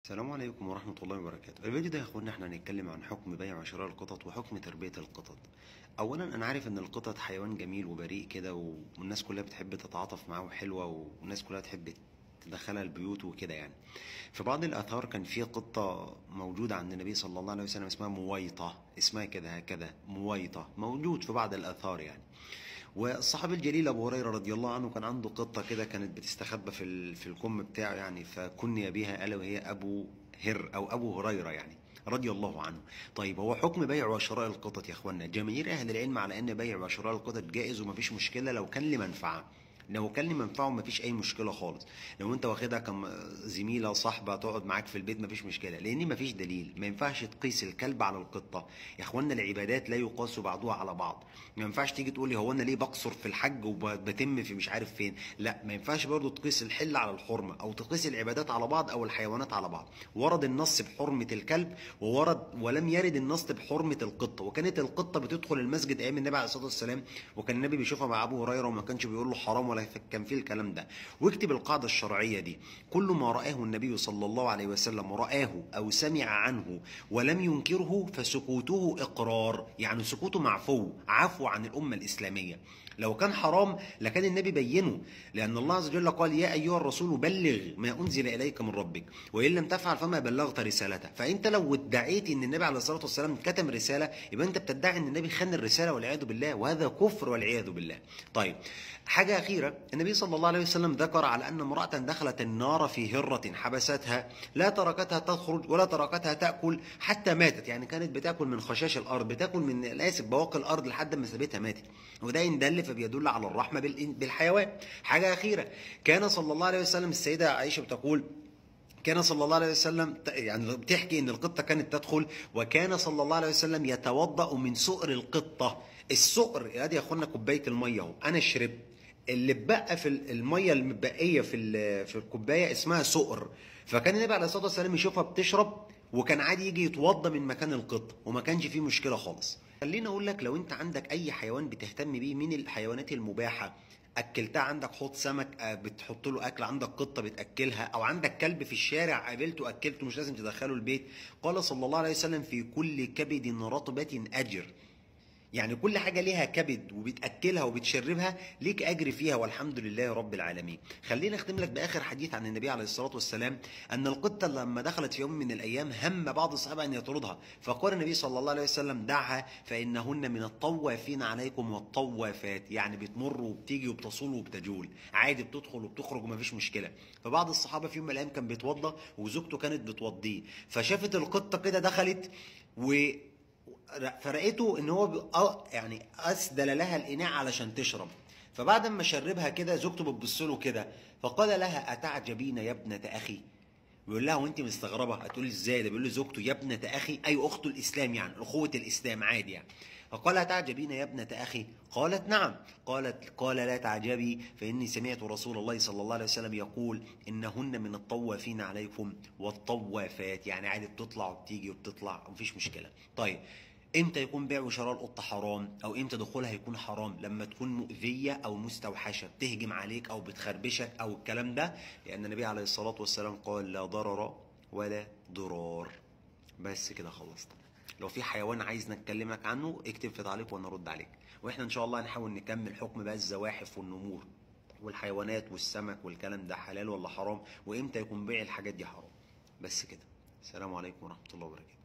السلام عليكم ورحمة الله وبركاته. الفيديو ده يا اخوانا احنا هنتكلم عن حكم بيع وشراء القطط وحكم تربية القطط. اولا انا عارف ان القطط حيوان جميل وبريء كده والناس كلها بتحب تتعاطف معاه وحلوة والناس كلها تحب تدخلها البيوت وكده يعني. في بعض الاثار كان في قطة موجودة عند النبي صلى الله عليه وسلم اسمها مويطة، اسمها كده هكذا مويطة، موجود في بعض الاثار يعني. والصحابي الجليل ابو هريره رضي الله عنه كان عنده قطه كده كانت بتستخبى في الكم بتاعه يعني، فكني بها الا وهي ابو هر او ابو هريره يعني رضي الله عنه. طيب هو حكم بيع وشراء القطط يا اخوانا، جماهير اهل العلم على ان بيع وشراء القطط جائز ومفيش مشكله لو كان لمنفعه. لو كان لمنفعه مفيش اي مشكله خالص. لو انت واخدها زميله صاحبه تقعد معاك في البيت مفيش مشكله، لان مفيش دليل. ما ينفعش تقيس الكلب على القطه يا اخوانا، العبادات لا يقاس بعضها على بعض. ما ينفعش تيجي تقول لي هو انا ليه بقصر في الحج وبتم في مش عارف فين. لا، ما ينفعش برضو تقيس الحل على الحرمه او تقيس العبادات على بعض او الحيوانات على بعض. ورد النص بحرمه الكلب ولم يرد النص بحرمه القطه. وكانت القطه بتدخل المسجد ايام النبي عليه الصلاه والسلام، وكان النبي بيشوفها مع ابو هريره وما كانش بيقول له حرام ولا كان فيه الكلام ده. واكتب القاعده الشرعيه دي: كل ما رآه النبي صلى الله عليه وسلم رآه او سمع عنه ولم ينكره فسكوته اقرار، يعني سكوته عفو عن الامه الاسلاميه. لو كان حرام لكان النبي بينه، لان الله عز وجل قال: يا ايها الرسول بلغ ما انزل اليك من ربك وان لم تفعل فما بلغت رسالته. فانت لو ادعيت ان النبي عليه الصلاه والسلام كتم رساله يبقى انت بتدعي ان النبي خان الرساله والعياذ بالله، وهذا كفر والعياذ بالله. طيب، حاجه اخيره، النبي صلى الله عليه وسلم ذكر على ان امراه دخلت النار في هره حبستها، لا تركتها تخرج ولا تركتها تاكل حتى ماتت. يعني كانت بتاكل من خشاش الارض، بتاكل من بواقي الارض لحد ما سابتها ماتت. وده ان دل فبيدل على الرحمه بالحيوان. حاجه اخيره، كان صلى الله عليه وسلم، السيده عائشه بتقول: كان صلى الله عليه وسلم يعني بتحكي ان القطه كانت تدخل، وكان صلى الله عليه وسلم يتوضا من سؤر القطه. السؤر ادي يا اخوانا كوبايه الميه اهو، انا شربت اللي اتبقى في الميه المتبقيه في الكوبايه اسمها سؤر. فكان النبي عليه الصلاه والسلام يشوفها بتشرب وكان عادي يجي يتوضا من مكان القطه وما كانش فيه مشكله خالص. خليني اقول لك، لو انت عندك اي حيوان بتهتم بيه من الحيوانات المباحه، اكلتها، عندك حوض سمك بتحط له اكل، عندك قطه بتاكلها، او عندك كلب في الشارع قابلته اكلته، مش لازم تدخله البيت. قال صلى الله عليه وسلم: في كل كبد رطبه اجر. يعني كل حاجه ليها كبد وبتاكلها وبتشربها ليك اجر فيها، والحمد لله رب العالمين. خليني اختم لك باخر حديث عن النبي عليه الصلاه والسلام، ان القطه لما دخلت في يوم من الايام هم بعض الصحابه ان يطردها، فقال النبي صلى الله عليه وسلم: دعها فانهن من الطوافين عليكم والطوافات. يعني بتمر وبتيجي وبتصول وبتجول عادي، بتدخل وبتخرج ومفيش مشكله. فبعض الصحابه في يوم من الايام كان بيتوضا وزوجته كانت بتوضيه، فشافت القطه كده دخلت فرقته ان هو يعني اسدل لها الاناء علشان تشرب. فبعد ما شربها كده زوجته بتبص له كده، فقال لها: اتعجبين يا ابنه اخي؟ بيقول لها: وانت مستغربه؟ هتقولي ازاي؟ ده بيقول له زوجته يا ابنه اخي، اي اخت الاسلام يعني اخوه الاسلام عادي يعني. فقال: اتعجبين يا ابنه اخي؟ قالت: نعم. قال: لا تعجبي، فاني سمعت رسول الله صلى الله عليه وسلم يقول: انهن من الطوافين عليكم والطوافات. يعني عادي بتطلع وبتيجي وبتطلع ومفيش مشكله. طيب، امتى يكون بيع وشراء القطه حرام او امتى دخولها يكون حرام؟ لما تكون مؤذيه او مستوحشه، بتهجم عليك او بتخربشك او الكلام ده، لان النبي عليه الصلاه والسلام قال: لا ضرر ولا ضرار. بس كده خلصت. لو في حيوان عايز نتكلمك عنه اكتب في تعليق وانا ارد عليك، واحنا ان شاء الله هنحاول نكمل حكم بقى الزواحف والنمور والحيوانات والسمك والكلام ده حلال ولا حرام، وامتى يكون بيع الحاجات دي حرام. بس كده. السلام عليكم ورحمه الله وبركاته.